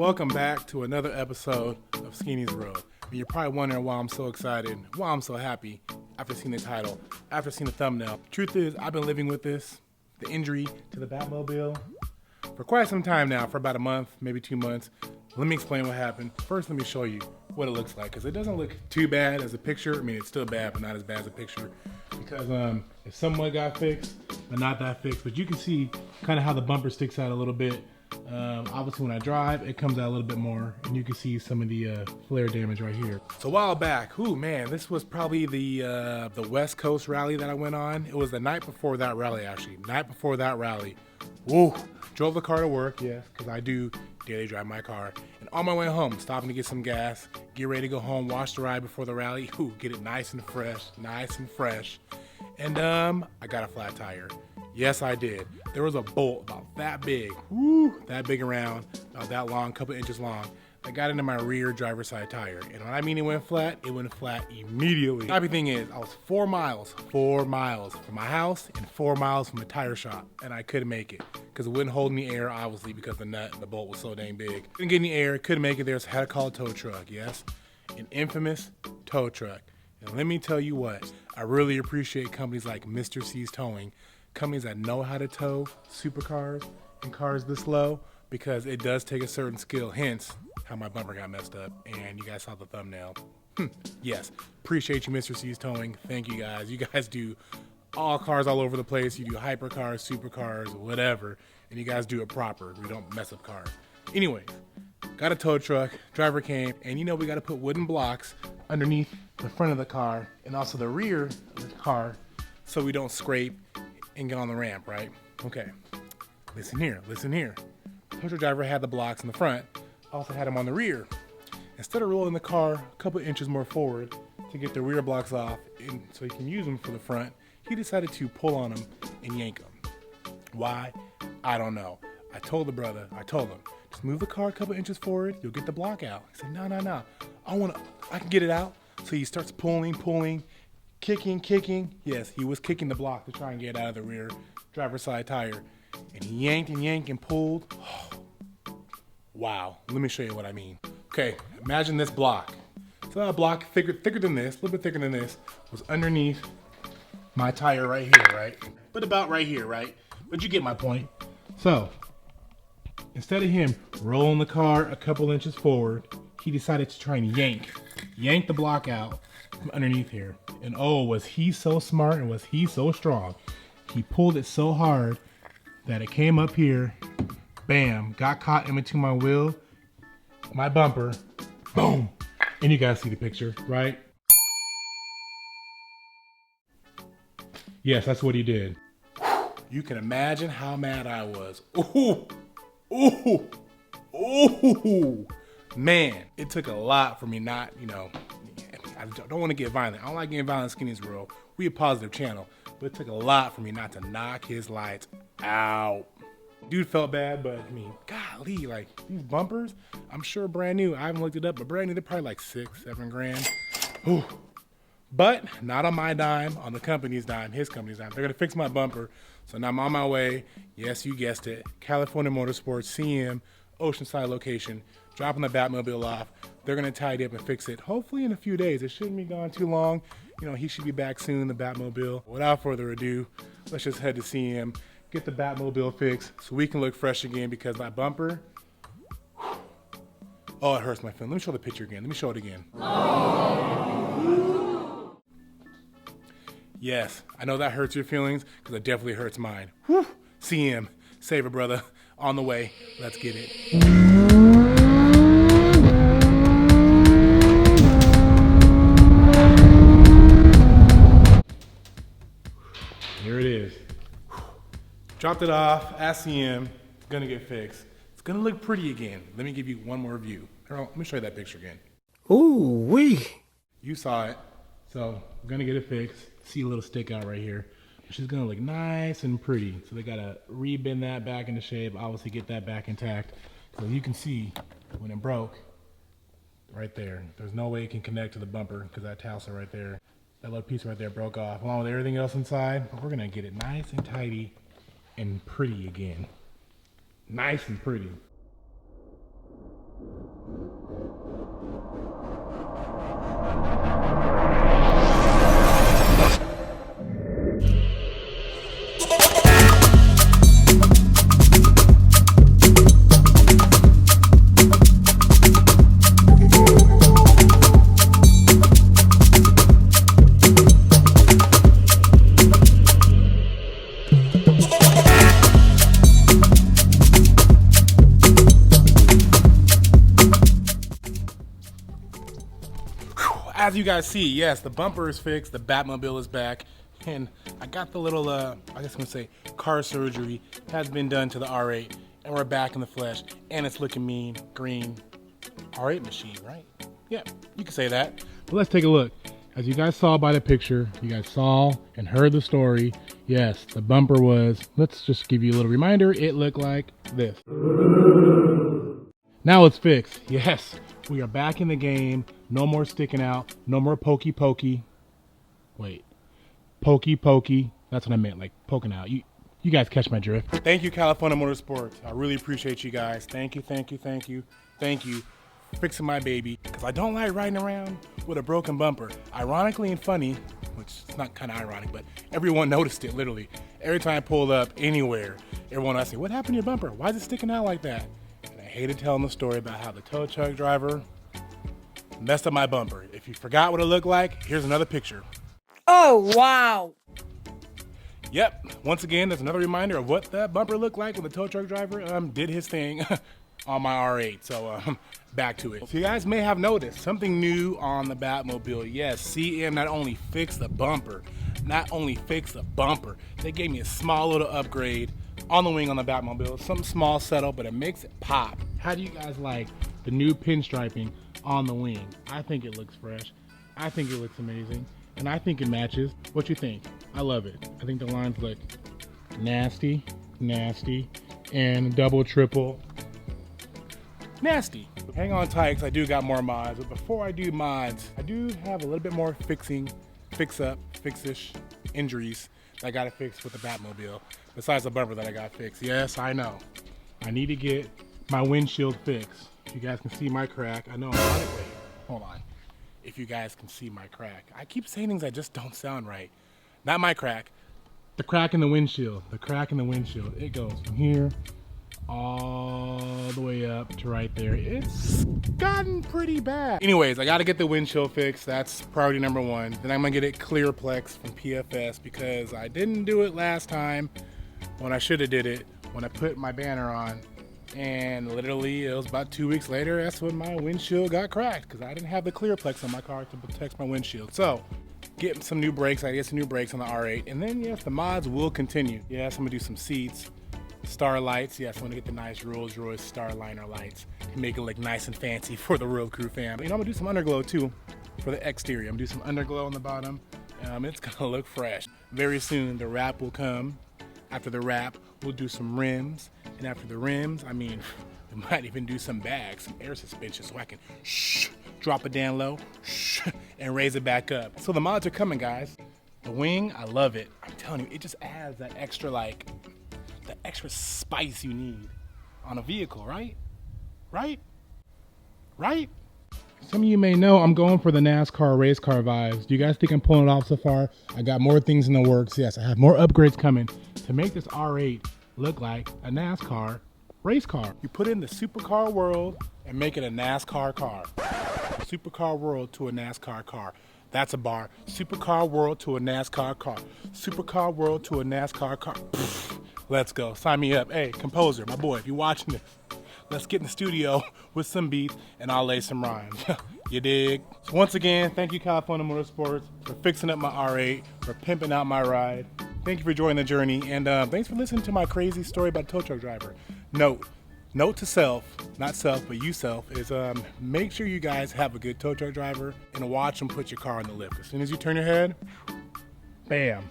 Welcome back to another episode of Skinny's World. And you're probably wondering why I'm so excited, why I'm so happy after seeing the title, after seeing the thumbnail. Truth is, I've been living with this, the injury to the Batmobile, for quite some time now, for about a month, maybe 2 months. Let me explain what happened. First, let me show you what it looks like, because it doesn't look too bad as a picture. I mean, it's still bad, but not as bad as a picture, because it somewhat got fixed, but not that fixed. But you can see kind of how the bumper sticks out a little bit. Obviously, when I drive, it comes out a little bit more, and you can see some of the flare damage right here. So a while back, this was probably the West Coast rally that I went on. It was the night before that rally, actually. Night before that rally. Woo! Drove the car to work, yes, because I do daily drive my car. And on my way home, stopping to get some gas, get ready to go home, wash the ride before the rally. Get it nice and fresh, And I got a flat tire. Yes, I did. There was a bolt about that big, that big around, about that long, couple inches long, that got into my rear driver's side tire. And when I mean it went flat immediately. The happy thing is, I was 4 miles from my house and 4 miles from the tire shop, and I couldn't make it because it wouldn't hold any air, obviously, because the nut and the bolt was so dang big. Couldn't get any air, couldn't make it there, so I had to call a tow truck, yes, an infamous tow truck. And let me tell you what, I really appreciate companies like Mr. C's Towing, companies that know how to tow supercars and cars this low, because it does take a certain skill, hence how my bumper got messed up, and you guys saw the thumbnail. Yes, appreciate you, Mr. C's Towing. Thank you guys. You guys do all cars all over the place. You do hypercars, supercars, whatever, and you guys do it proper. We don't mess up cars. Anyways, got a tow truck, driver came, and we got to put wooden blocks underneath the front of the car and also the rear of the car so we don't scrape and get on the ramp, right? Okay, listen here. Tow truck driver had the blocks in the front, also had them on the rear. Instead of rolling the car a couple inches more forward to get the rear blocks off and so he can use them for the front, he decided to pull on them and yank them. Why? I don't know. I told him, just move the car a couple inches forward, you'll get the block out. He said, no, I can get it out. So he starts pulling, kicking. Yes, he was kicking the block to try and get out of the rear driver's side tire. And he yanked and pulled. Oh, wow, let me show you what I mean. Okay, imagine this block. So that block, thicker than this, a little bit thicker than this, was underneath my tire right here, right? But about right here, right? But you get my point. So, instead of him rolling the car a couple inches forward, he decided to try and yank the block out from underneath here. And oh, was he so smart and was he so strong. He pulled it so hard that it came up here, bam, got caught in between my wheel, my bumper, boom. And you guys see the picture, right? Yes, that's what he did. You can imagine how mad I was. Ooh. Man, it took a lot for me not, I don't want to get violent. I don't like getting violent in Skinny's World. We a positive channel, but it took a lot for me not to knock his lights out. Dude felt bad, but I mean, golly, like these bumpers, I'm sure brand new. I haven't looked it up, but brand new, they're probably like $6-7 grand. Ooh. But not on my dime, on the company's dime, his company's dime. They're gonna fix my bumper. So now I'm on my way. Yes, you guessed it. California Motorsports, CM, Oceanside location, dropping the Batmobile off. They're gonna tidy up and fix it. Hopefully in a few days. It shouldn't be gone too long. He should be back soon, the Batmobile. Without further ado, let's just head to CM, get the Batmobile fixed so we can look fresh again, because my bumper, oh, it hurts my feeling. Let me show the picture again. Let me show it again. Yes, I know that hurts your feelings, because it definitely hurts mine. Whew. CM, save it, brother. On the way. Let's get it. Here it is. Dropped it off, asked CM, gonna get fixed. It's gonna look pretty again. Let me give you one more view. Let me show you that picture again. Ooh wee. You saw it. So I'm gonna get it fixed. See a little stick out right here. She's gonna look nice and pretty. So they gotta rebend that back into shape, obviously get that back intact. So you can see when it broke, right there, there's no way it can connect to the bumper because that tassel right there, that little piece right there broke off, along with everything else inside. But we're gonna get it nice and tidy and pretty again. Nice and pretty. As you guys see, yes, the bumper is fixed, the Batmobile is back, and I got the little, I guess I'm gonna say, car surgery has been done to the R8, and we're back in the flesh, and it's looking mean, green, R8 machine, right? Yeah, you can say that. But let's take a look. As you guys saw by the picture, you guys saw and heard the story, yes, the bumper was, let's just give you a little reminder, it looked like this. Now it's fixed, yes. We are back in the game. No more sticking out. No more pokey pokey. Wait. Pokey pokey. That's what I meant, like poking out. You guys catch my drift. Thank you, California Motorsports. I really appreciate you guys. Thank you, thank you, thank you. Thank you for fixing my baby. Because I don't like riding around with a broken bumper. Ironically and funny, which is not kind of ironic, but everyone noticed it, literally. Every time I pulled up anywhere, everyone asked me, what happened to your bumper? Why is it sticking out like that? I hated telling the story about how the tow truck driver messed up my bumper. If you forgot what it looked like, here's another picture. Oh, wow. Yep, once again, there's another reminder of what that bumper looked like when the tow truck driver did his thing on my R8. So back to it. So you guys may have noticed something new on the Batmobile. Yes, CM not only fixed the bumper, they gave me a small little upgrade on the wing on the Batmobile. Something small, subtle, but it makes it pop. How do you guys like the new pinstriping on the wing? I think it looks fresh. I think it looks amazing. And I think it matches. What you think? I love it. I think the lines look nasty, and double, triple, nasty. Hang on tight, because I do got more mods. But before I do mods, I do have a little bit more fix-ish injuries that I got to fix with the Batmobile. Besides the bumper that I got fixed. Yes, I know. I need to get my windshield fixed. If you guys can see my crack, I know I'm on it. Wait, hold on. If you guys can see my crack. I keep saying things that just don't sound right. Not my crack. The crack in the windshield. The crack in the windshield. It goes from here all the way up to right there. It's gotten pretty bad. Anyways, I gotta get the windshield fixed. That's priority number one. Then I'm gonna get it Clearplex from PFS because I didn't do it last time when I should have did it when I put my banner on. And literally it was about 2 weeks later, that's when my windshield got cracked because I didn't have the Clearplex on my car to protect my windshield. So get some new brakes. I get some new brakes on the R8. And then yes, the mods will continue. Yes, I'm gonna do some seats. Starlights, yes, I want to get the nice Rolls Royce Starliner lights and make it look nice and fancy for the Road Crew fam. You know, I'm gonna do some underglow too for the exterior. I'm gonna do some underglow on the bottom. It's gonna look fresh. Very soon the wrap will come. After the wrap, we'll do some rims. And after the rims, I mean, we might even do some bags, some air suspension so I can drop it down low and raise it back up. So the mods are coming, guys. The wing, I love it. I'm telling you, it just adds that extra the extra spice you need on a vehicle, right? Right? Some of you may know I'm going for the NASCAR race car vibes. Do you guys think I'm pulling it off so far? I got more things in the works. Yes, I have more upgrades coming to make this R8 look like a NASCAR race car. You put in the supercar world and make it a NASCAR car. Supercar world to a NASCAR car. That's a bar. Supercar world to a NASCAR car. Supercar world to a NASCAR car. Pfft. Let's go. Sign me up. Hey, composer, my boy, if you're watching this, let's get in the studio with some beats and I'll lay some rhymes. You dig? So once again, thank you, California Motorsports, for fixing up my R8, for pimping out my ride. Thank you for joining the journey, and thanks for listening to my crazy story about a tow truck driver. Note to self, not self, but you self, is make sure you guys have a good tow truck driver and watch them put your car in the lift. As soon as you turn your head, bam,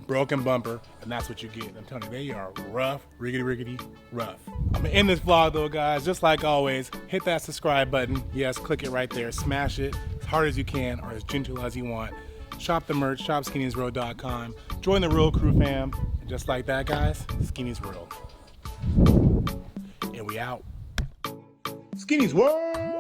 broken bumper, and that's what you get. I'm telling you, they are rough, riggedy rough. I'm gonna end this vlog though, guys. Just like always, hit that subscribe button. Yes, click it right there. Smash it as hard as you can or as gentle as you want. Shop the merch, shopskinniesworld.com. Join the Real Crew fam. And just like that, guys, Skinny's World. And we out. Skinny's World.